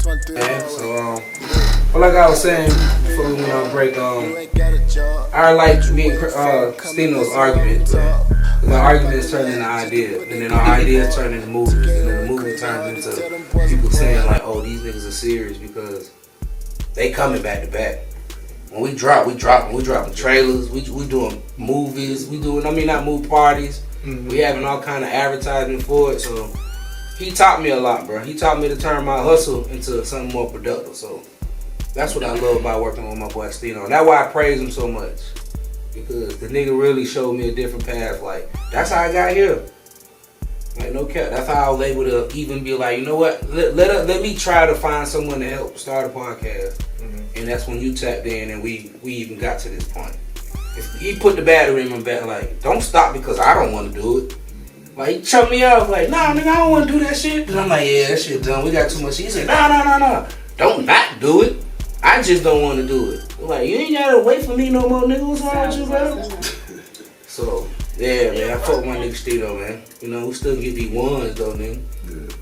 Yeah, so well, like I was saying before we went on break, I like me and Stino's argument, man. The arguments turn into ideas, and then our ideas turn into movies, and then the movie turns into people saying like, "Oh, these niggas are serious because they coming back to back." When we dropping trailers. We doing movies. Not movie parties. Mm-hmm. We having all kind of advertisement for it. So he taught me a lot, bro. He taught me to turn my hustle into something more productive. So that's what I love about working with my boy Stino. And that's why I praise him so much. Because the nigga really showed me a different path. Like, that's how I got here. Like, no cap. That's how I was able to even be like, you know what? Let me try to find someone to help start a podcast. Mm-hmm. And that's when you tapped in and we even got to this point. He put the battery in my back, like, don't stop because I don't want to do it. Like, he chucked me off, like, nah, nigga, I don't want to do that shit. And I'm like, yeah, that shit done. We got too much shit. He said, nah. Don't not do it. I just don't want to do it. I'm like, you ain't got to wait for me no more, nigga. What's wrong with you, bro? So, yeah, man, I fuck with my nigga Stino, man. You know, we still get these ones, though, nigga.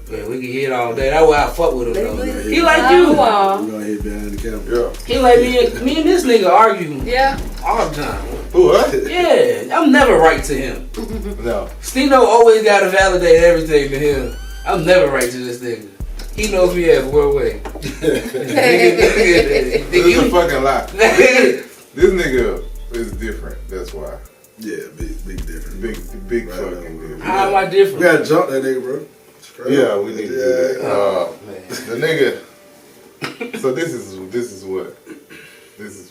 Yeah, we can hit all day. That's why I fuck with him, though. He like you. We gonna hit behind the camera. Yeah. He like me and this nigga argue all the time. What? Yeah, I'm never right to him. No. Stino always gotta validate everything to him. I'm never right to this nigga. He knows me as one way. This is a fucking lie. This nigga is different. That's why. Yeah, big different. Big right fucking different. How am I different? We gotta jump that nigga, bro. Yeah, we need to do that. The nigga. So this is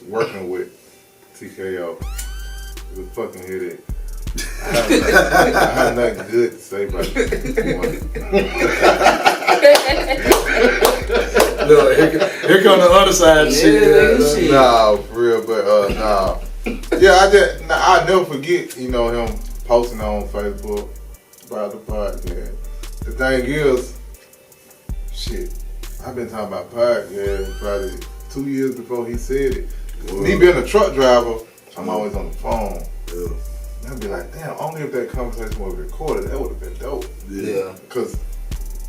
working with TKO. It's a fucking headache. I have nothing good to say about this. No, here come the other side shit. Nah, for real, but nah. Yeah, I never forget, him posting on Facebook about the podcast. The thing is, shit, I've been talking about podcast probably 2 years before he said it. Me being a truck driver, I'm always on the phone. Yeah. And I'd be like, damn, only if that conversation was recorded, that would have been dope. Yeah. Because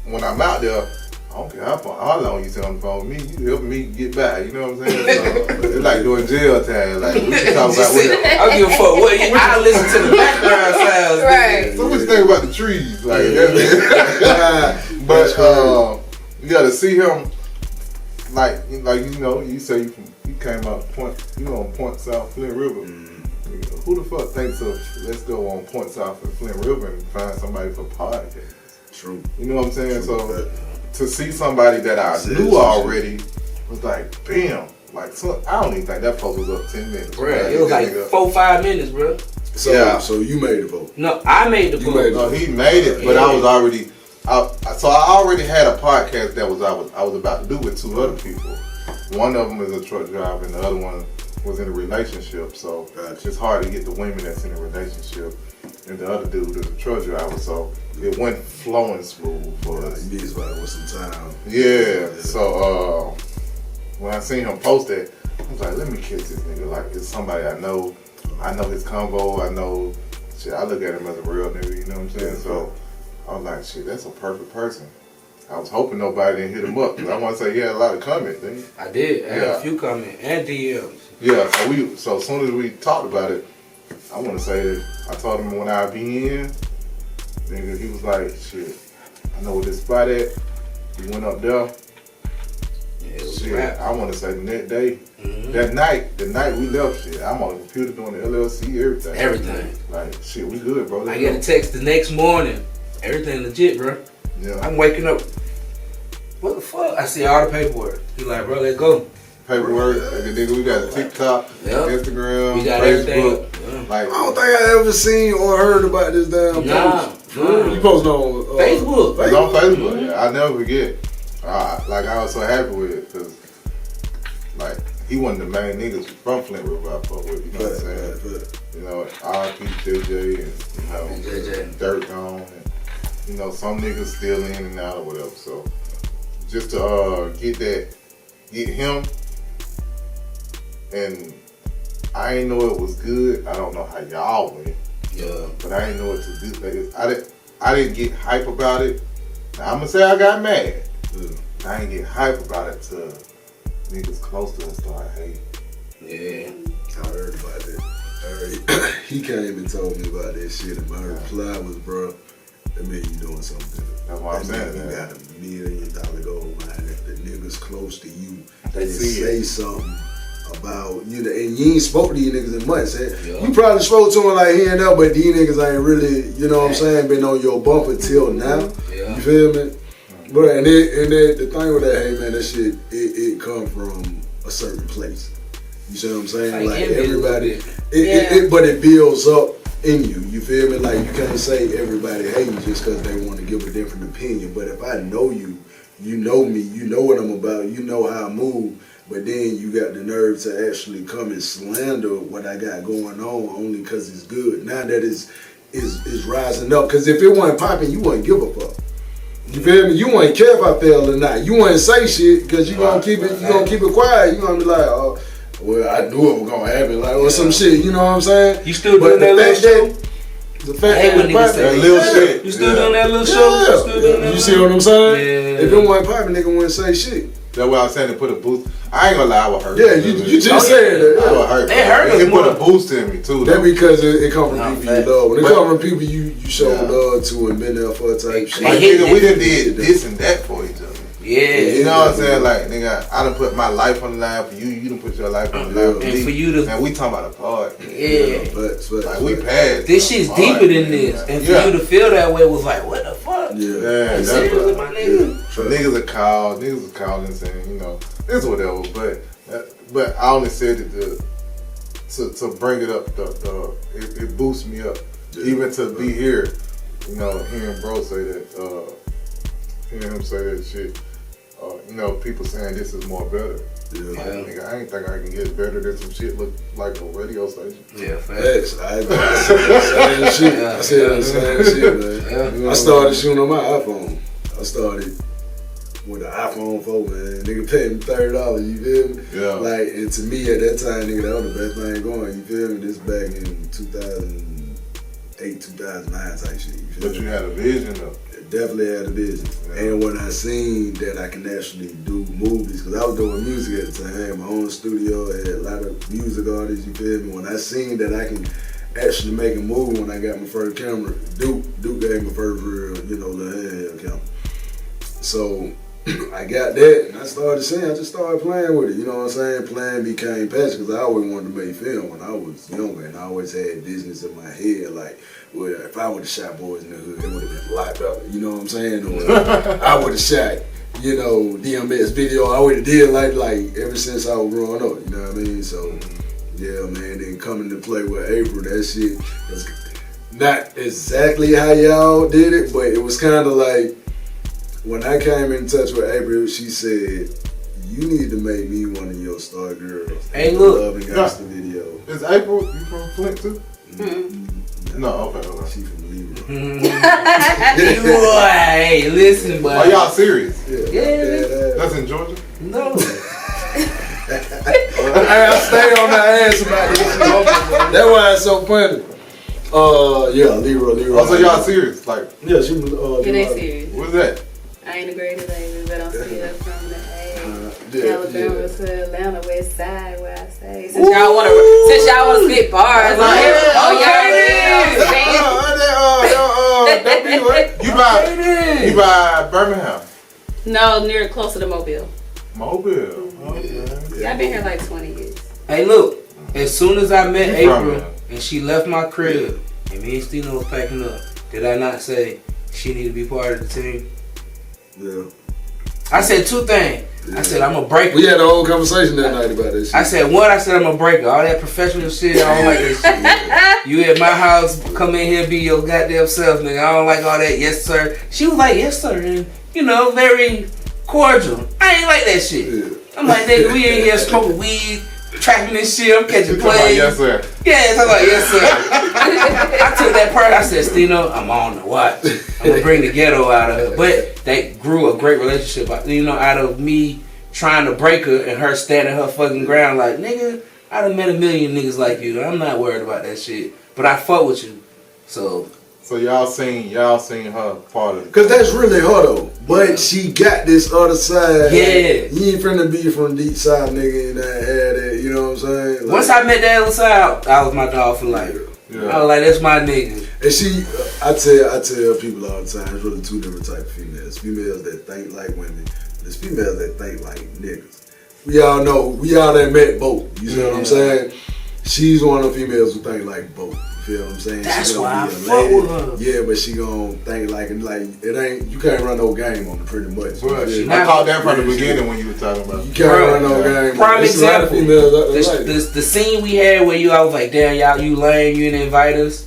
when I'm out there, I don't care how long you sit on the phone with me, you helping me get back, you know what I'm saying? So, it's like doing jail time. Like, we can talk about what I don't give a fuck what I listen to the background sounds. Right. So what you think about the trees? Like, but you gotta see him like you say you came out on Point South Flint River. Who the fuck thinks of let's go on Point South and Flint River and find somebody for podcast? True. You know what I'm saying? So to see somebody that I knew already was like, bam. Like, so, I don't even think that post was up 10 minutes. Bro, it was like 4-5 minutes, bro. So you made the post? No, I made the post. No, he made it, but I was already. So I already had a podcast that I was about to do with 2 other people. One of them is a truck driver, and the other one was in a relationship. So it's hard to get the women that's in a relationship, and the other dude is a truck driver. So it went flowing smooth for us. You need somebody with some time. Yeah. So when I seen him post that, I was like, let me kiss this nigga. Like, it's somebody I know. I know his convo. I know. Shit, I look at him as a real nigga. You know what I'm saying? So I was like, shit, that's a perfect person. I was hoping nobody didn't hit him up, because I want to say he had a lot of comments, didn't he? I did. I had a few comments and DMs. Yeah, so as soon as we talked about it, I want to say that I told him when I be in, nigga, he was like, shit, I know where this spot at. We went up there. Yeah, shit, I want to say the next day, the night we left, shit, I'm on the computer doing the LLC, everything. Like, shit, we good, bro. I get a text the next morning. Everything legit, bro. Yeah. I'm waking up. What the fuck? I see all the paperwork. He like, bro, let's go. Paperwork, like, nigga, we got TikTok, Instagram, we got Facebook. everything. Like, I don't think I ever seen or heard about this damn post. You posted on Facebook. It's on Facebook. Yeah, I'll never forget. Like, I was so happy with it, because like, he one of the main niggas from Flint River I fuck with. You know what I'm saying? You know, RP JJ and JJ. Dirt Gone, and some niggas still in and out or whatever. So just to get him, and I ain't know it was good. I don't know how y'all went. Yeah. But I ain't know what to do. I didn't get hype about it. Now, I'm gonna say I got mad. I ain't get hype about it till niggas close to us start hating. Yeah. I heard about that. He came and told me about that shit, and my reply was, bro, that mean you doing something. That's what I'm saying. You got $1 million gold mine. If the niggas close to you, They say something about you, and you ain't spoke to these niggas in months. You probably spoke to them like here and there, but these niggas ain't really, you know what I'm saying, been on your bumper till now. Yeah. You feel me? But and the thing with that, hey man, that shit it come from a certain place. You see what I'm saying? Like everybody, but it builds up in you. You feel me? Like you can't say everybody hate you just because they want to give a different opinion. But if I know you, you know me, you know what I'm about, you know how I move. But then you got the nerve to actually come and slander what I got going on only because it's good. Now that is rising up. Because if it wasn't popping, you wouldn't give a fuck. You feel me? You wouldn't care if I failed or not. You wouldn't say shit because you gonna keep it. You gonna keep it quiet. You gonna be like, oh, well, I knew it was gonna happen, like or some shit. You know what I'm saying? You still doing that little show? The fact that little shit. You still doing that little show? You see what I'm saying? Yeah. If it wasn't popping, nigga wouldn't say shit. That's what I was saying, to put a boost. I ain't gonna lie, I was hurt. Yeah, you just said that. I was hurt. It hurt us It put more. a boost in me too. That because it come from people you love. When it But- come from people you show love to and been there for a type shit. Like, nigga, we done did this and that for each other. Yeah. You know what I'm saying? Like, nigga, I done put my life on the line for you. You done put your life on the line for And me. for you to, Man, we talking about a part. yeah. Like, we passed. This shit's deeper than this. And for you to feel that way was like, what the fuck? Yeah, that's Seriously, my nigga? Niggas are calling saying, you know, it's whatever. But I only said it to bring it up. It boosts me up, even to be here. You know, hearing bro say that, hearing him say that shit. You know, people saying this is more better. Yeah. Like, nigga, I ain't think I can get better than some shit look like a radio station. Yeah, Facts. I said the same shit. I said the same shit, man. I started shooting on my iPhone. I started with an iPhone 4, man. Nigga paid me $30, you feel me? Yeah. Like, and to me at that time, nigga, that was the best thing going, you feel me? This back in 2008, 2009 type shit, you feel But me? you had a vision though. Definitely had a vision. Yeah. And when I seen that I can actually do movies, because I was doing music at the time, I had my own studio, I had a lot of music artists, you feel me? When I seen that I can actually make a movie when I got my first camera, Duke gave me my first real, you know, the handheld camera. So I got that and I just started playing with it, you know what I'm saying? Playing became passion because I always wanted to make film when I was younger and I always had business in my head, like, well, if I would have shot Boys in the Hood, it would have been locked up, you know what I'm saying? Or I would have shot, you know, DMX video. I would have did like ever since I was growing up, you know what I mean? So, yeah, man, then coming to play with April, that shit was not exactly how y'all did it, but it was kind of like, when I came in touch with April, she said, you need to make me one of your star girls. Hey, look. Love and Gangsta video. Is April, you from Flint too? Mm-hmm. No, okay. She from Libra. Hey, listen, boy. Are y'all serious? Yeah. That's in Georgia? No. I stay on that ass about this shit. That's why it's so funny. Yeah, Libra. Oh, so y'all serious? Like, yeah, she was. Yeah, they serious. what's that? I ain't a great lady, but I'm still from the Yeah, Alabama to Atlanta, West Side, where I stay. Since y'all wanna spit bars on here, You buy Birmingham? No, near closer to Mobile. Mobile. Yeah, I've been here like 20 years. Hey, look. As soon as I met You from April there? and she left my crib and me and Stino was packing up, did I not say she need to be part of the team? Yeah. I said two things. I said I'm a breaker. We had a whole conversation that night about this shit. I said I'm a breaker. All that professional shit, I don't like that shit. You at my house, come in here, be your goddamn self, nigga. I don't like all that, yes sir. She was like, yes sir, and you know, very cordial. I ain't like that shit. Yeah. I'm like, nigga, we in here smoking weed, tracking this shit, I'm catching You talking about plays. yes, sir. Yes, I'm like, yes sir. I took that part, I said, Stino, I'm on the watch. I'm gonna bring the ghetto out of her. But that grew a great relationship, you know, out of me trying to break her and her standing her fucking ground like, nigga, I done met a million niggas like you. I'm not worried about that shit. But I fuck with you. So So y'all seen her part of it. Cause that's really her though. But she got this other side. Yeah. You ain't finna be from deep side, nigga, and that had that. You know what I'm saying? Like, Once I met that other side, I was my dog for life. Yeah. I was like, that's my nigga. And she, I tell people all the time, it's really two different type of females. Females that think like women. There's females that think like niggas. We all know, we all that met both. You see what I'm saying? She's one of the females who think like both. You feel what I'm saying? That's she why I be a fuck lady. with her. Yeah, but she gon' think like it ain't. You can't run no game on her pretty much. Right. You feel I me? caught that from the beginning when you were talking about You it. can't run no game. Prime There's a lot of example. females out there like The scene we had where I was like, damn, y'all, you lame, you didn't invite us,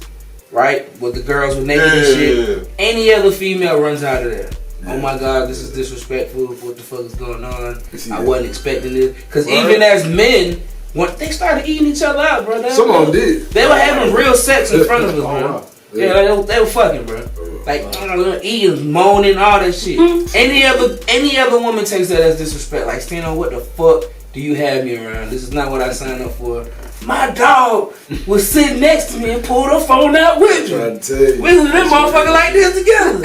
right? With the girls with naked and shit. Any other female runs out of there. Oh my God, this is disrespectful. What the fuck is going on? I wasn't expecting this. Because even as men, when they started eating each other out, bro. Some of them did. They were having real sex in front of us, bro. wow. Yeah, they were fucking, bro. Like eating, moaning, all that shit. Any other woman takes that as disrespect. Like, Stino, what the fuck do you have me around? This is not what I signed up for. My dog was sitting next to me and pulled her phone out with me. Trying to tell you. We was in this motherfucker like this together.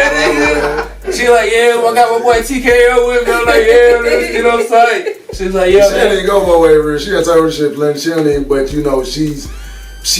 Yeah. She like, yeah, I got my boy TKO with me. I'm like, yeah, let's get on site. She's like, yeah, She didn't go my way, bro. She got time for shit plenty. She don't even, but you know, she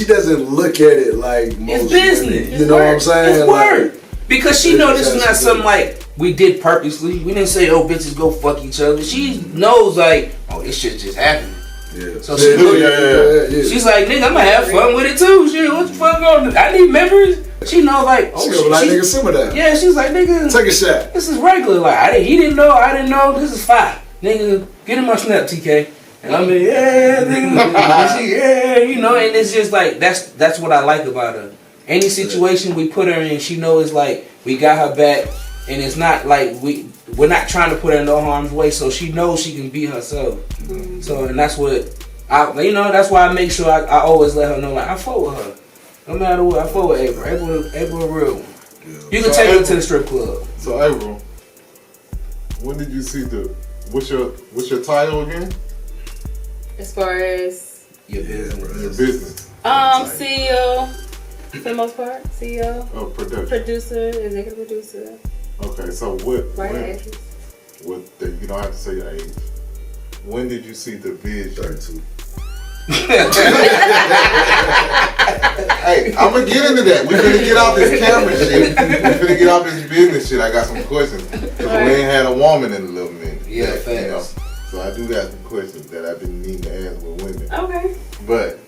doesn't look at it like most it's business. women. You know what I'm saying? It's work. Because she know this is not something like we did purposely. We didn't say, oh, bitches go fuck each other. She knows like, oh, this shit just happened. Yeah. So she yeah. She's like, nigga, I'm gonna have fun with it too. Shit, what the fuck going on? I need memories. She knows like, oh, She go like, nigga, simmer down. yeah, she's like, nigga, Take a shot. this is regular. Like, he didn't know, I didn't know. This is fine. Nigga, get in my snap, TK. And I mean, yeah, nigga. And she, yeah, you know, and it's just like, that's what I like about her. Any situation we put her in, she knows like, we got her back. And it's not like we're not trying to put her in no harm's way, so she knows she can be herself. So, and that's what that's why I make sure I always let her know, like, I fuck with her. No matter what, I fuck with April. April a real one. Yeah. You can take her to the strip club. So April, when did you see what's your title again? As far as Your business. Your business. CEO, for the most part, CEO, Oh, production. producer, executive producer, Okay, so what? writer, actress. You don't have to say your age. When did you see the vision? 32. Hey, I'm gonna get into that. We finna get off this camera shit. We finna get off this business shit. I got some questions. Cause we ain't had a woman in a little minute. Yeah, You know? facts. So I do got some questions that I've been needing to ask with women. Okay. But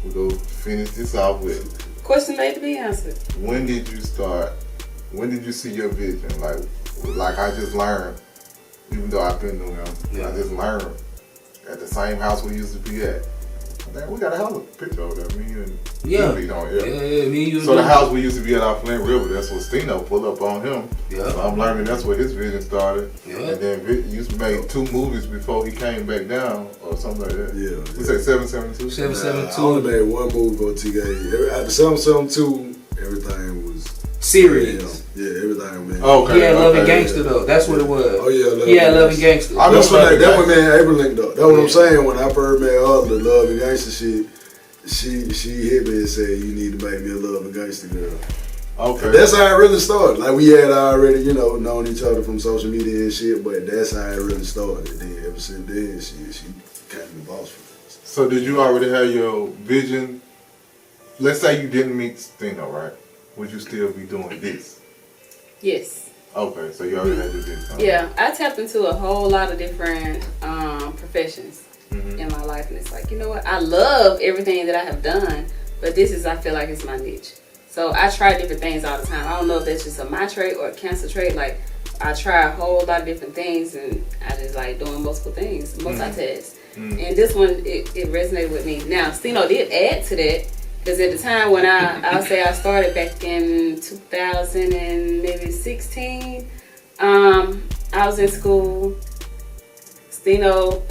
we'll go finish this off with, Question made to be answered. when did you see your vision? Like I just learned, even though I've been to him, I just learned at the same house we used to be at. Man, we got a hell of a picture over there, me and Yeah. Pete on Yeah, me and you. So the house we used to be at off Flint River, that's what Stino pulled up on him. Yeah. So I'm learning that's where his vision started. Yeah. And then used to make 2 movies before he came back down or something like that. Yeah. You say 772? 772. I only made one movie for TKO. After 772, everything was Series. Yeah, everything, man. Okay. Yeah, Love and okay. Gangster though. That's what it was. Oh yeah, Yeah, Love and Gangster. I That's know what Love that and when man April linked up. That's what Yeah. I'm saying. When I first met her, the Love and Gangster shit, she hit me and said, "You need to make me a Love and Gangster girl." Okay. That's how it really started. Like we had already, known each other from social media and shit, but that's how it really started. Then ever since then, she kind of the boss for us. So did you already have your vision? Let's say you didn't meet Stino, right? Would you still be doing this? Yes. Okay, so you already had your vision. Okay. Yeah, I tapped into a whole lot of different professions Mhm. in my life, and it's like, you know what? I love everything that I have done, but I feel like it's my niche. So I try different things all the time. I don't know if that's just a my trait or a cancer trait. Like, I try a whole lot of different things, and I just like doing multiple things, multitask. And this one, it resonated with me. Now, Stino did add to that, because at the time when I'll say I started back in 2016, I was in school. Stino,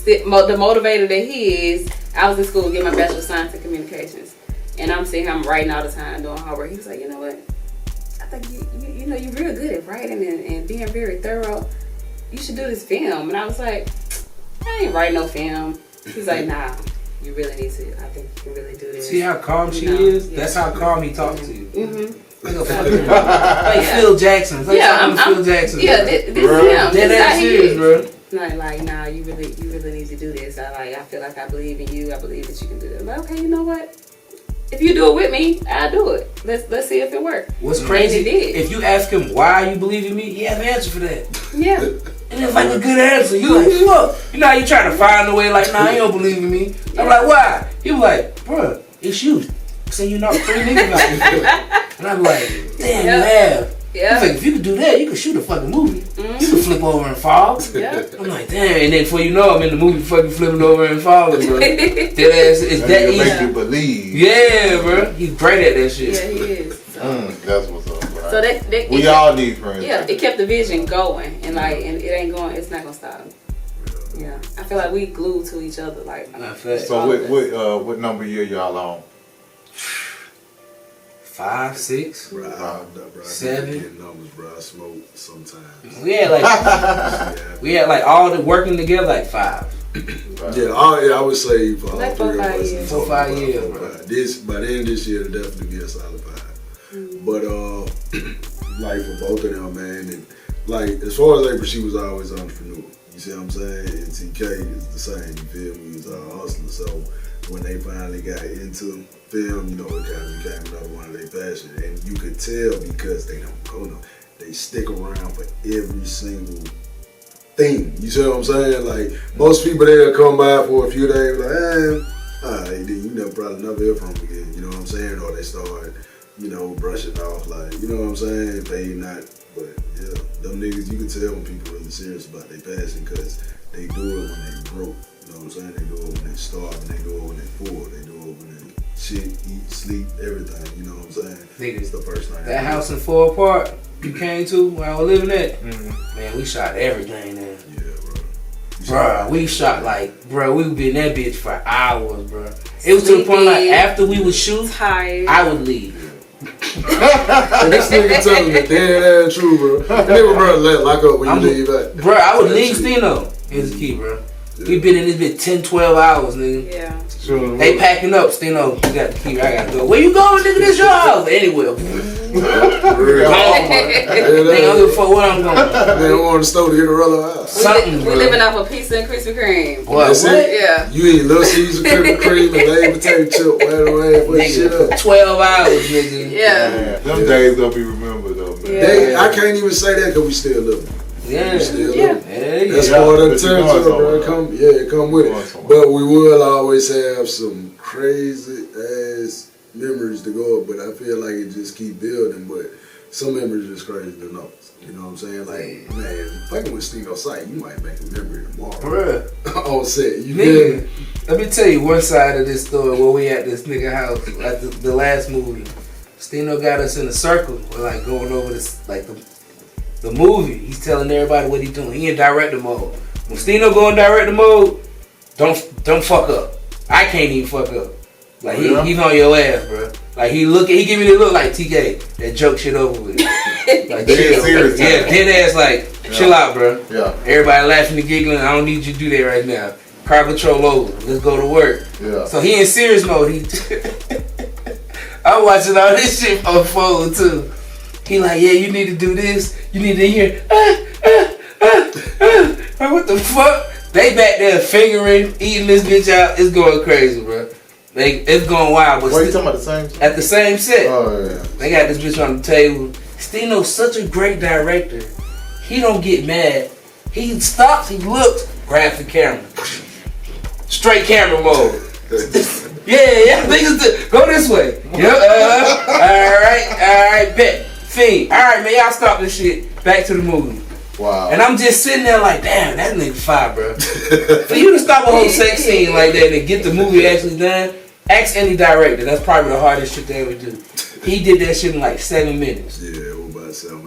the motivator that he is, I was in school getting my Bachelor of Science in Communications. And I'm seeing him writing all the time, doing hard work. He was like, you know what? I think you're real good at writing and being very thorough. You should do this film. And I was like, I ain't writing no film. He's like, nah, you really need to. I think you can really do this. See how calm she know? is? Yeah. That's how calm he talks to you. Mm-hmm. Like a fucking like Phil Jackson. It's like Phil Jackson. Yeah, this is him. Dead This is ass how he serious, is. bro. Like, nah, you really need to do this. I feel like I believe in you. I believe that you can do this. I'm like, okay, you know what? If you do it with me, I'll do it. Let's see if it works. What's crazy? And it did. If you ask him why you believe in me, he has an answer for that. Yeah. And it's like a good answer. You like, fuck. You know how you try to find a way like, nah, you don't believe in me. I'm like, why? He was like, bruh, it's you. Say you knocked 3 niggas out before. And I'm like, damn, you have. Yeah. He's like, if you could do that, you could shoot a fucking movie. Mm-hmm. You could flip over and fall. Yeah. I'm like, damn. And then before you know, I'm in the movie fucking flipping over and falling, bro. That ass is that That easy. make you believe. Yeah, bro. He's great at that shit. Yeah, he is. So, That's what's up, bro. so that We all need friends. Yeah, it kept the vision going, and it ain't going. It's not gonna stop. Yeah, I feel like we glued to each other. Like, Not fast. So what number year y'all on? 5, 6. Bro, bro, 7. Getting numbers, bro. I smoke sometimes. We had like all the working together like 5. Yeah, I would say for all Like 3 of 4-5 us. years. 4-5 years, By bro. the end of this year, it'll definitely be a solid 5. But like for both of them, man, and like as far as April, she was always an entrepreneur. You see what I'm saying? And TK is the same. You feel me? He was a hustler. So when they finally got into film, you know, it kind of became another one of their passions. And you could tell because they don't go no, they stick around for every single thing. You see what I'm saying? Like most people, they'll come by for a few days, like, alright, then you probably never hear from them again. You know what I'm saying? Or they start, you know, brushing off, like, you know what I'm saying? Fade not. But yeah, them niggas, you can tell when people really serious about their passion because they do it when they broke. You know what I'm saying? They do it when they starve, and they do it when they poor. They do it when they shit, eat, sleep, everything. You know what I'm saying? Niggas, It's the first thing. that house in 4 Park you came to where I was living at, man, we shot everything there. Yeah, bro. Bruh, we shot like, bruh, we would be in that bitch for hours, bruh. It was to the point like after we would shoot, tired. I would leave. And this nigga telling the dead ass truth, bro. And they were, bro, lock up when you leave that. Bruh, I would leave Stino. Here's the key, bruh. We been in this bitch 10, 12 hours, nigga. Yeah. Sure. They packing up, Stino. You got the key. I gotta go. Where you going, nigga? This your house. Anywhere. Nigga, I don't give a fuck where I'm going. They don't want the store to get a roll out. Something, We bro. living off of pizza and Krispy Kreme. What? That's it. Yeah. You eat Little Caesar, Krispy Kreme, and Lay's potato chip, whatever, put shit Nigga, up. 12 hours, nigga. Yeah. Man, them days gonna be remembered though, man. Yeah. I can't even say that because we still living. Yeah. We still Yeah. living. Yeah, That's yeah. part of the But you going territory, bro. somewhere. Come with Going it. somewhere. But we will always have some crazy ass memories to go up, but I feel like it just keep building. But some memories just crazy than others. You know what I'm saying? Like, man, fucking with Stino site, you might make a memory tomorrow. Bruh. On set, you feel me? Nigga, let me tell you one side of this story where we at this nigga house at the last movie. Stino got us in a circle. We're like going over this, like the movie. He's telling everybody what he's doing. He in director mode. When Stino go in director mode, don't fuck up. I can't even fuck up. Like he's on your ass, bro. Like he give me the look like TK. That joke shit over with. Like Dead serious. yeah, dead ass like chill out, bro. Yeah. Everybody laughing and giggling. I don't need you to do that right now. Car control over. Let's go to work. Yeah. So he in serious mode. I'm watching all this shit unfold too. He like, yeah, you need to do this. You need to hear. Like, what the fuck? They back there fingering, eating this bitch out. It's going crazy, bro. It's going wild. But Wait, you talking about the same? at the same set, Oh yeah. they got this bitch on the table. Stino's such a great director. He don't get mad. He stops, he looks, grabs the camera. Straight camera mode. Yeah, niggas go this way. Yep, alright, bet. Fiend. Alright, man, y'all stop this shit. Back to the movie. Wow. And I'm just sitting there like, damn, that nigga fire, bro. For you to stop a whole sex scene like that and get the movie actually done, ask any director. That's probably the hardest shit they ever do. He did that shit in like 7 minutes. Yeah, it was about 7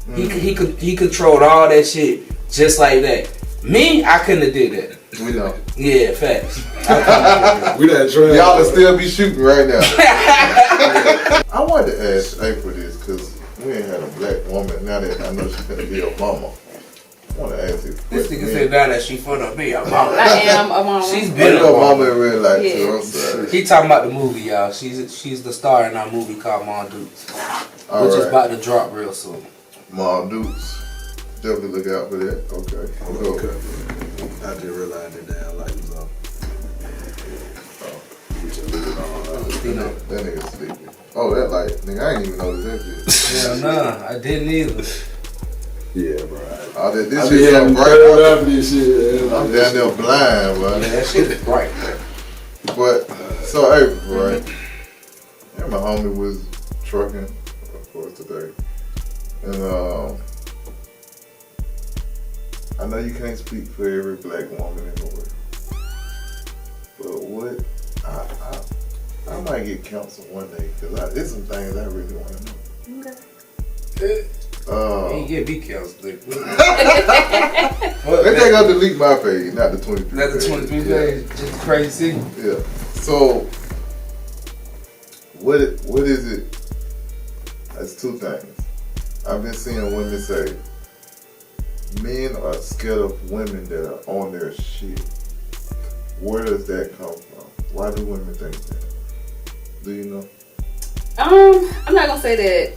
minutes. He controlled all that shit just like that. Me, I couldn't have did that. We know. Yeah, facts. We done tried. Y'all will still be shooting right now. I wanted to ask April this because we ain't had a black woman. Now that I know she's gonna be a mama, want to ask you. This nigga said now that she fun of me. I'm I am a mama. She's I been a know mama. mama in real life Yeah. too. I'm sorry. He talking about the movie, y'all. She's the star in our movie called Mom Dukes, All which is right. about to drop real soon. Mom Dukes. Definitely look out for that. Okay. Okay. I just realized that damn light was off. Stino. That nigga sleepy. Oh, that light. Nigga, I ain't even noticed that shit. Hell nah, I didn't either. Yeah, bro. Oh, that this I shit be so having bright. turned up this shit. I'm down there blind, Yeah, man. that shit is bright. But, so April, right? And my homie was trucking, of course, today. And, I know you can't speak for every black woman in the world. But what, I might get counseled one day, because there's some things I really want to know. Yeah, be careful. They think I'll delete my page, not the 23 That's the 23 days. Just crazy. Yeah. So, what is it? That's two things. I've been seeing women say, men are scared of women that are on their shit. Where does that come from? Why do women think that? Do you know? I'm not gonna say that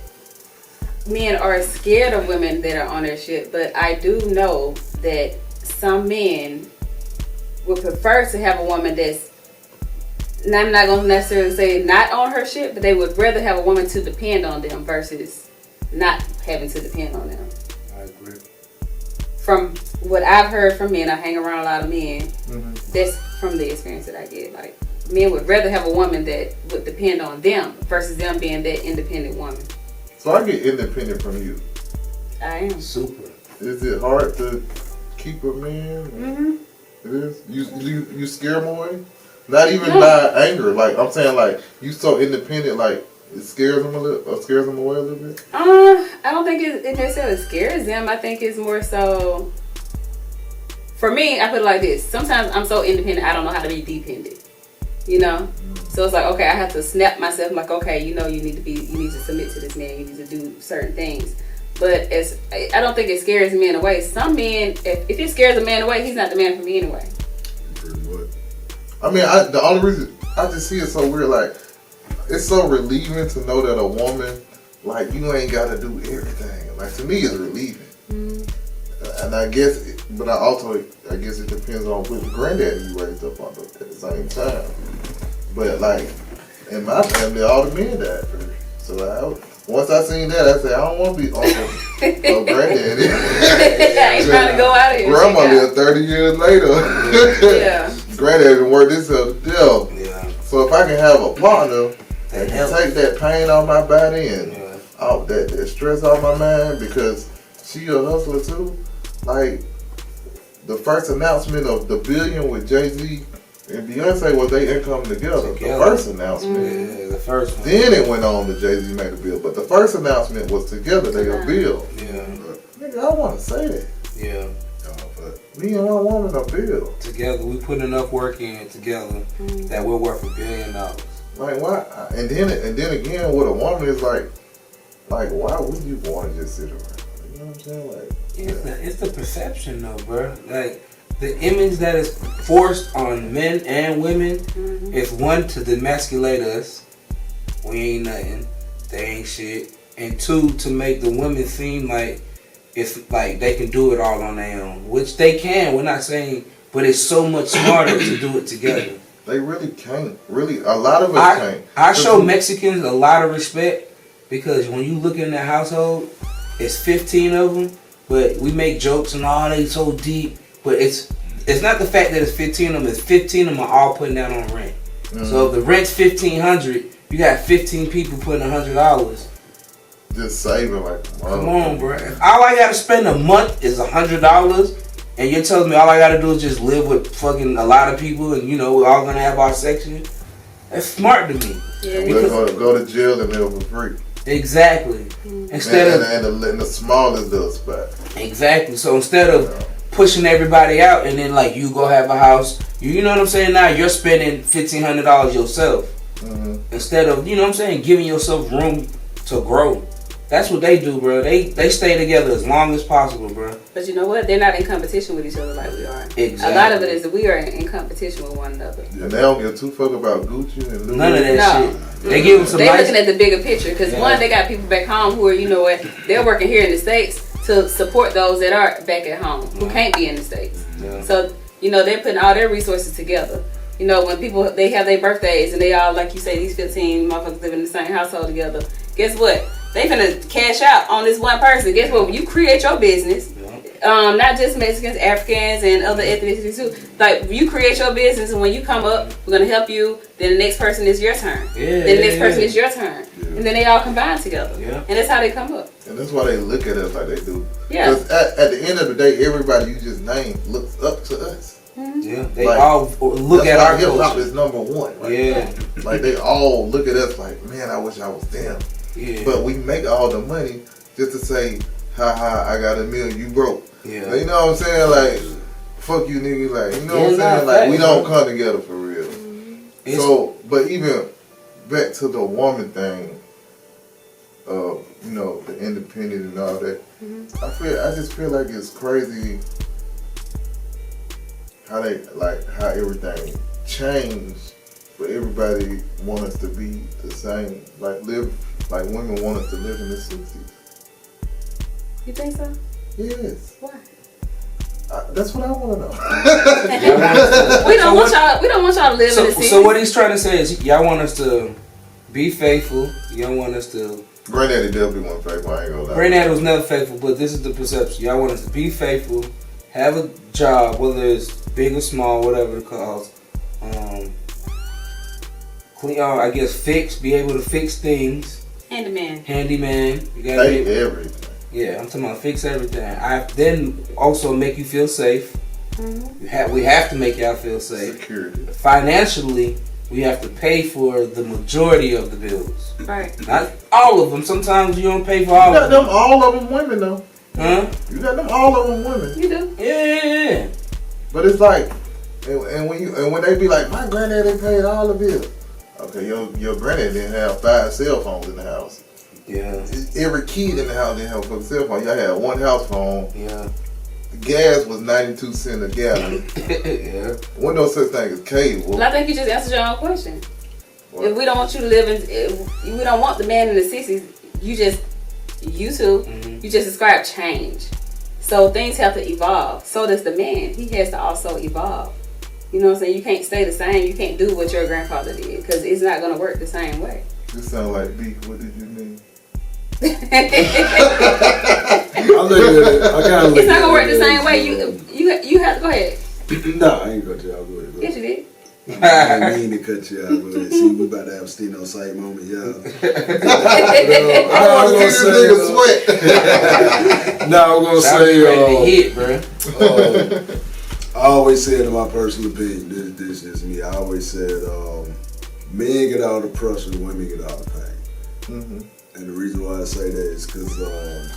men are scared of women that are on their shit, but I do know that some men would prefer to have a woman that's, and I'm not gonna necessarily say not on her shit, but they would rather have a woman to depend on them versus not having to depend on them. I agree. From what I've heard from men, I hang around a lot of men. Mm-hmm. That's from the experience that I get. Like, men would rather have a woman that would depend on them versus them being that independent woman. So I get independent from you. I am. Super. Is it hard to keep a man? Mm-hmm. It is. You scare him away? Not even by anger. Like I'm saying, like you so independent, like it scares them a little, or scares them away a little bit. I don't think it necessarily scares them. I think it's more so. For me, I put it like this. Sometimes I'm so independent, I don't know how to be dependent. You know. So it's like, okay, I have to snap myself. Like, okay, you know, you need to submit to this man. You need to do certain things. But I don't think it scares men away. Some men, if it scares a man away, he's not the man for me anyway. Pretty much. I mean, the only reason I just see it so weird, like it's so relieving to know that a woman, like you ain't got to do everything. Like to me, it's relieving. Mm-hmm. And I guess, but I guess it depends on which granddaddy you raised up under at the same time. But like in my family, all the men died first. So once I seen that, I said I don't want to be uncle or granddaddy. I ain't trying to go out of here. Grandma lived 30 years later. Yeah. Granddaddy worked himself to death. Yeah. So if I can have a partner that can helps. take that pain off my body and Yeah. off that stress off my mind, because she a hustler too. Like the first announcement of the billion with Jay-Z and Beyonce was they income together. The first announcement. Yeah, the first one. Then it went on to Jay-Z made a bill. But the first announcement was together, they a bill. Yeah. Nigga, I want to say that. Yeah. Me and my woman a bill. Together, we put enough work in together that we're worth $1 billion. Like why? And then again, with a woman is like why would you want to just sit around? You know what I'm saying? Like It's the perception though, bro. Like the image that is forced on men and women is one, to demasculate us. We ain't nothing. They ain't shit. And two, to make the women seem like it's like they can do it all on their own, which they can. We're not saying, but it's so much smarter to do it together. they really can't. Really, a lot of us can't. I show Mexicans a lot of respect because when you look in their household, it's 15 of them, but we make jokes and all, they so deep. But it's not the fact that it's 15 of them. It's 15 of them are all putting down on rent. So if the rent's $1,500, you got 15 people putting $100. Just saving like Come on, bro. If all I gotta spend a month is $100, and you're telling me all I gotta do is just live with fucking a lot of people, and you know we're all gonna have our section. That's smart to me. Yeah. We're go to jail and live for free. Exactly. Instead of and the smallest little spot. exactly. So instead of pushing everybody out, and then like you go have a house, you know what I'm saying? Now you're spending $1,500 yourself. Instead of, you know what I'm saying, giving yourself room to grow. That's what they do, bro. They stay together as long as possible, bro. But you know what? They're not in competition with each other like we are. Exactly. A lot of it is that we are in competition with one another. And they don't give two fuck about Gucci and Louis. None of that No. shit. They give them some They nice. looking at the bigger picture because one, they got people back home who are, you know what, they're working here in the States to support those that are back at home who can't be in the States. Yeah. So, you know, they're putting all their resources together. You know, when people, they have their birthdays and they all, like you say, these 15 motherfuckers live in the same household together. Guess what? They finna cash out on this one person. Guess what? When you create your business, not just Mexicans, Africans, and other ethnicities too. Like, you create your business, and when you come up, we're gonna help you. Then the next person is your turn. Then the next person is your turn, and then they all combine together. And that's how they come up. And that's why they look at us like they do. Yeah. Because at the end of the day, everybody you just named looks up to us. Yeah, they Like, all look at our hip hop culture. is number one. Right? Yeah. Like they all look at us like, man, I wish I was them. Yeah. But we make all the money just to say, ha ha, I got $1 million, you broke. Yeah. You know what I'm saying? Like, fuck you niggas. Like, you know what I'm Yeah, saying? nah, Like, we facts, don't bro. come together for real. So, but even back to the woman thing, you know, the independent and all that. I just feel like it's crazy how how everything changed, but everybody want us to be the same. Like women want us to live in the 60s. You think so? Yes. Why? That's what I want to know. We don't want y'all. We don't want y'all to live in the city. So what he's trying to say is, y'all want us to be faithful. You don't want us to. Granddaddy definitely wasn't faithful. I ain't gonna lie. Granddaddy was never faithful, but this is the perception. Y'all want us to be faithful, have a job, whether it's big or small, whatever the cause. Clean, I guess be able to fix things. Handyman. You gotta Fix everything. Yeah, I'm talking about fix everything. I then also make you feel safe. We have to make y'all feel safe. Security. Financially, we have to pay for the majority of the bills. Right. Not all of them. Sometimes you don't pay for all You got of them. them all of them women though. Huh? You got them all of them women. You do. Yeah. But it's like, and when they be like, my granddaddy paid all the bills. Okay, your granddaddy didn't have 5 cell phones in the house. Yeah. Every kid in the house didn't have a fucking cell phone. Y'all had one house phone. Yeah. The gas was 92 cents a gallon. Yeah. Wasn't no such thing as cable. Well, I think you just answered your own question. What? If we don't want you to live in, if we don't want the man in the 60s, you just describe change. So things have to evolve. So does the man. He has to also evolve. You know what I'm saying? You can't stay the same. You can't do what your grandfather did because it's not going to work the same way. This sound like beef. What did you mean? I look at it. I kind of look It's not at gonna work it the same as, way. You have to go ahead. No, I ain't cut you out. Go ahead. Yes, you did. I mean to cut you out. Go ahead. See, we about to have a Stino site moment, y'all. I want to see this nigga sweat. No, I'm gonna That was say. ready to hit, bro. I always said, in my personal opinion, this is me. I always said, men get all the pressure, women get all the pain. Mm-hmm. And the reason why I say that is because,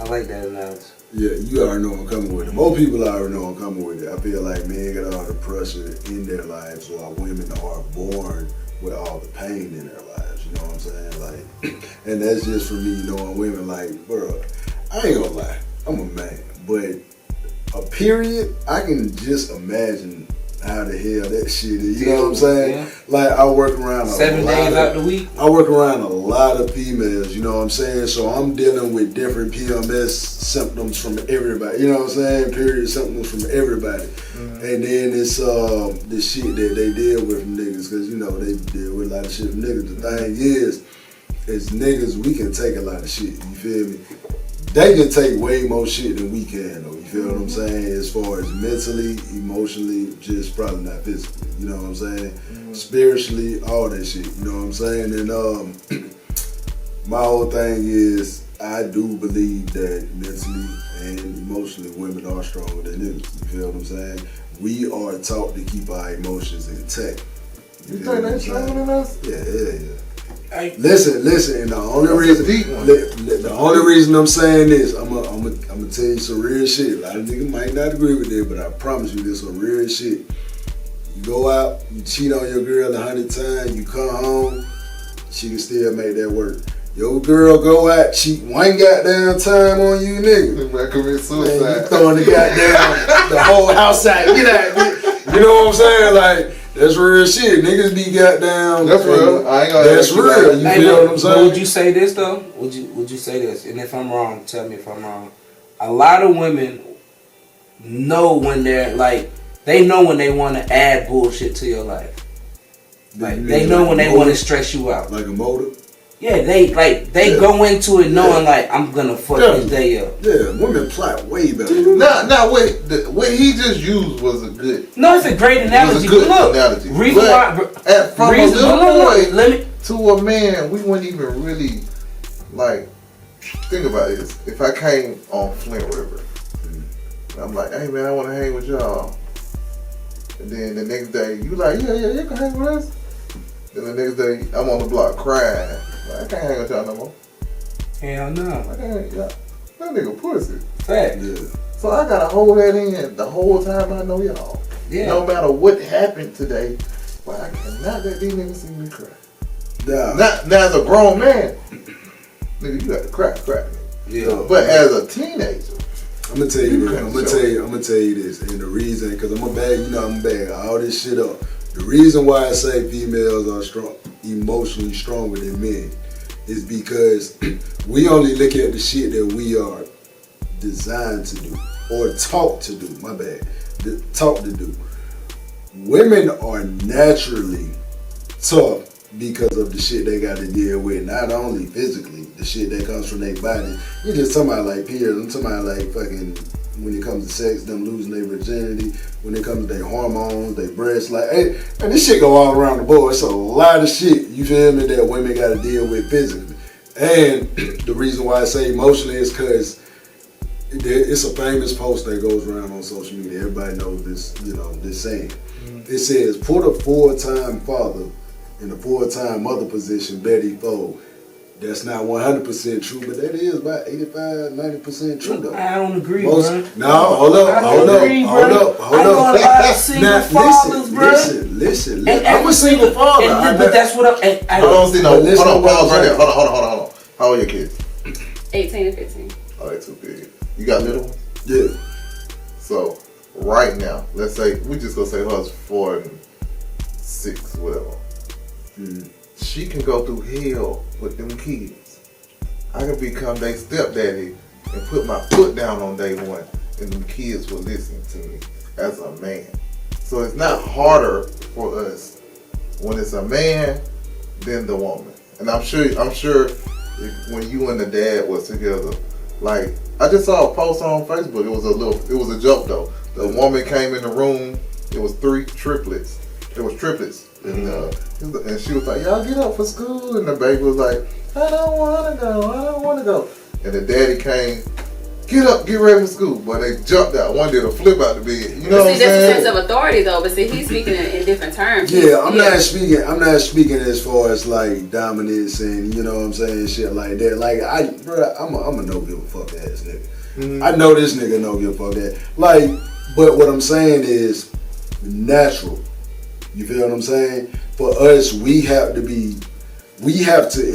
I like that analogy. yeah, you already know I'm coming with it. Most people already know I'm coming with it. I feel like men get all the pressure in their lives while women are born with all the pain in their lives. You know what I'm saying? Like, and that's just for me knowing women. Like, bro, I ain't gonna lie, I'm a man, but a period, I can just imagine how the hell that shit is. You know what I'm saying? Yeah. Like, I work around 7 days out the week. I work around a lot of females, you know what I'm saying? So I'm dealing with different PMS symptoms from everybody, you know what I'm saying? Period symptoms from everybody. And then it's the shit that they deal with from niggas, because, you know, they deal with a lot of shit from niggas. The thing is niggas, we can take a lot of shit, you feel me? They can take way more shit than we can, though, you feel what I'm saying? As far as mentally, emotionally, just probably not physically, you know what I'm saying? Spiritually, all that shit, you know what I'm saying? And my whole thing is, I do believe that mentally and emotionally women are stronger than niggas, you feel what I'm saying? We are taught to keep our emotions intact. You think they stronger than us? Yeah. Listen, and the only reason I'm saying this, I'm gonna tell you some real shit. A lot of niggas might not agree with it, but I promise you this some real shit. You go out, you cheat on your girl 100 times, you come home, she can still make that work. Your girl go out cheat one goddamn time on you, nigga. You might commit suicide. Man, you throwing the goddamn the whole house out. Get out, bitch. You know what I'm saying? Like, that's real shit. Niggas be goddamn. That's real. I ain't gonna. That's real. You feel what I'm saying? Would you say this though? Would you say this? And if I'm wrong, tell me if I'm wrong. A lot of women know when they're like, they know when they want to add bullshit to your life. Like they know when they want to stress you out. Like a motive. Yeah, they go into it knowing like I'm gonna fuck this day up. Yeah, women plot way better. Now wait, what he just used was a good. No, it's a great analogy. It was a good Look, analogy. Reason why, From reason, a little boy let me, to a man, we wouldn't even really like think about this. If I came on Flint River, I'm like, hey man, I want to hang with y'all. And then the next day, you like, yeah, you can hang with us. Then the next day, I'm on the block crying. Like, I can't hang with y'all no more. hell no. I can't, y'all. That nigga pussy. Fact. Yeah. So I gotta hold that in the whole time I know y'all. Yeah. No matter what happened today, but I cannot let these niggas see me cry. Nah. Now as a grown man, nigga, you got to cry, nigga. Yeah. But as a teenager, I'm gonna tell you this. I'm gonna tell you this, and the reason, because I'm gonna bag all this shit up. The reason why I say females are strong, emotionally stronger than men, is because we only look at the shit that we are designed to do or taught to do. My bad, taught to do. Women are naturally tough because of the shit they got to deal with, not only physically, the shit that comes from their body. You're just talking about like periods. I'm talking about like fucking when it comes to sex, them losing their virginity, when it comes to their hormones, their breasts, like, hey, and this shit go all around the board. It's a lot of shit, you feel me, that women got to deal with physically. And the reason why I say emotionally is because it's a famous post that goes around on social media. Everybody knows this, this saying. It says, put a full-time father in a full-time mother position, Betty Ford. That's not 100% true, but that is about 85-90% true though. I don't agree, bro. No, hold up. I know a lot of single fathers, bro. Listen. I'm a single father. But that's what I don't see no. Hold on, pause right there. Hold on. How old are your kids? 18 and 15. Oh, they too big. You got little ones? Yeah. So right now, let's say we just gonna say hers 4 and 6, whatever. She can go through hell with them kids. I can become their stepdaddy and put my foot down on day one, and them kids will listen to me as a man. So it's not harder for us when it's a man than the woman. And I'm sure if, when you and the dad was together, like I just saw a post on Facebook. It was a joke though. The woman came in the room. It was 3 triplets. It was triplets. And she was like, y'all get up for school. And the baby was like, I don't want to go. And the daddy came, get up, get ready for school. But they jumped out. One did a flip out the bed. You know what I'm saying? That's a sense of authority though. But see, he's speaking in different terms. Yeah, I'm not speaking as far as like dominance and you know what I'm saying, shit like that. Like I'm a no give a fuck ass nigga. I know this nigga no give a fuck that. Like, but what I'm saying is natural. You feel what I'm saying? For us, we have to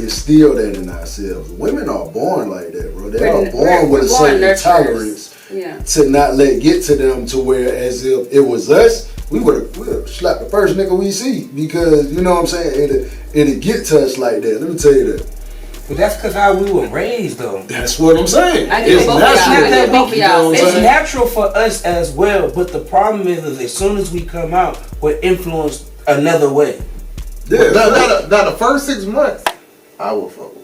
instill that in ourselves. Women are born like that, bro. They are born with a certain tolerance to not let get to them to where as if it was us, we would have slapped the first nigga we see because, you know what I'm saying, it'd get to us like that. Let me tell you that. But that's because how we were raised, though. That's what I'm saying. It's natural. It's natural for us as well, but the problem is as soon as we come out, we're influenced another way. Yeah. Now the first 6 months, I would fuck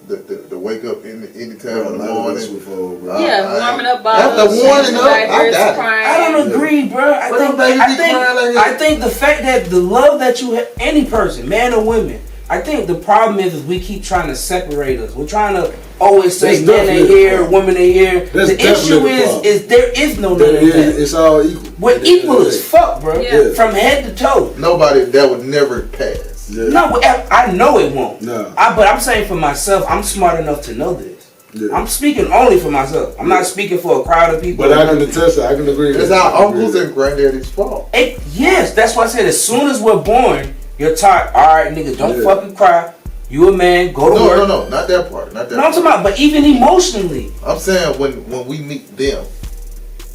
with the wake up any time in the morning. Warming up bottles. After warming up, I got it. I don't agree, bro. I think the fact that the love that you have, any person, man or women, I think the problem is we keep trying to separate us. We're trying to always say men are here, women are here. The issue is there is no none of that. It's all equal. We're equal as fuck, bro. Yeah. From head to toe. Nobody that would never pass. Yeah. No, I know it won't. No. But I'm saying for myself, I'm smart enough to know this. Yeah. I'm speaking only for myself. I'm not speaking for a crowd of people. But I can attest that. I can agree. It's our uncles and granddaddy's fault. Yes, that's why I said as soon as we're born, you're taught, all right, nigga, don't fucking cry. You a man, go to work. No, not that part. Not that. No, I'm talking about, but even emotionally. I'm saying when we meet them,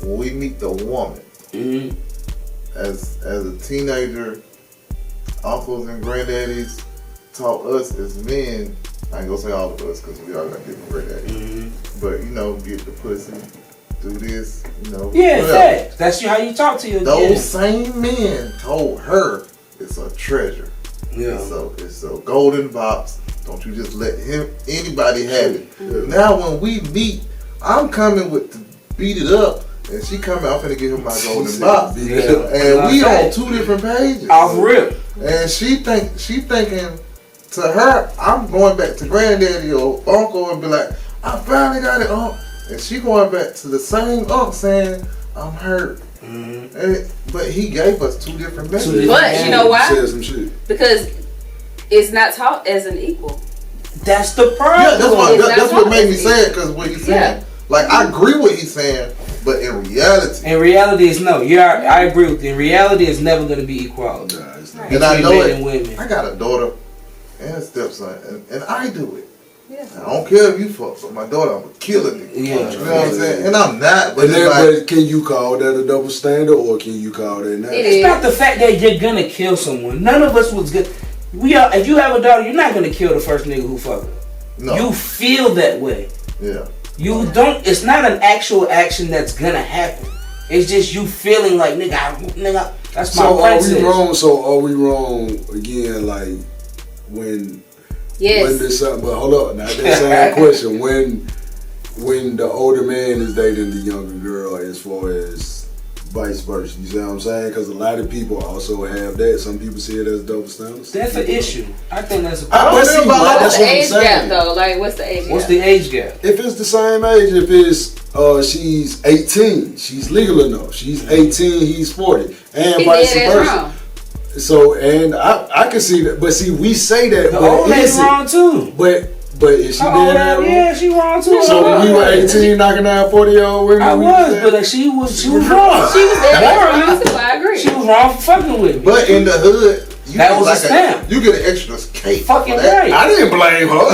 when we meet the woman, Mm-hmm. as a teenager, uncles and granddaddies taught us as men. I ain't gonna say all of us because we all got different granddaddies. Mm-hmm. But get the pussy, do this, Yeah, facts. That's how you talk to your Those kids. same men told her it's a treasure. Yeah. It's a golden box. Don't you just let anybody have it. Mm-hmm. Now when we meet, I'm coming with to beat it up, and she coming out finna give him my golden box. Yeah. And we on 2 different pages. Off rip. And she thinking to her, I'm going back to granddaddy or uncle and be like, I finally got it, uncle. And she going back to the same uncle saying, I'm hurt. Mm-hmm. But he gave us 2 different messages. But you know why? Said some shit. Because it's not taught as an equal. That's the problem. Yeah, that's what made me say it, because what he's saying. Yeah. Like, I agree what he's saying, but in reality is no. I agree with you. In reality, it's never going to be equality. Nah, it's not. And I know men it. and women. I got a daughter and a stepson, and I do it. Yeah. I don't care if you fuck, but my daughter, I'm a killer. Yeah. You know what I'm saying? And I'm not, but But can you call that a double standard, or can you call that not? It's not the fact that you're gonna kill someone. None of us was good. If you have a daughter, you're not gonna kill the first nigga who fuck her. No. You feel that way. Yeah. You don't. It's not an actual action that's gonna happen. It's just you feeling like nigga. That's my princess. So are we wrong again? Like when Yes. there's something, but hold up, not that same question. When the older man is dating the younger girl, as far as vice versa, you see what I'm saying? Because a lot of people also have that. Some people see it as double standards. That's an issue. I think that's a I problem. don't know about What's that's the what I'm age saying. gap though? Like, what's the age What's gap? the age gap? If it's the same age, if it's she's 18, she's legal enough. She's 18, he's 40, and He vice did it versa. wrong. So, and I can see that, but see, we say that, The but old lady's is it? wrong too. But is she Her dead old now? lady, yeah, she wrong too. So when you were 18, knocking down 40-year-old women, I we was, said- but she was wrong. She was dead Morally, wrong too. I agree. she was wrong for fucking with me. But in the hood, you That get was a like stamp. you get an extra cake. Fucking for that. right. I didn't blame her.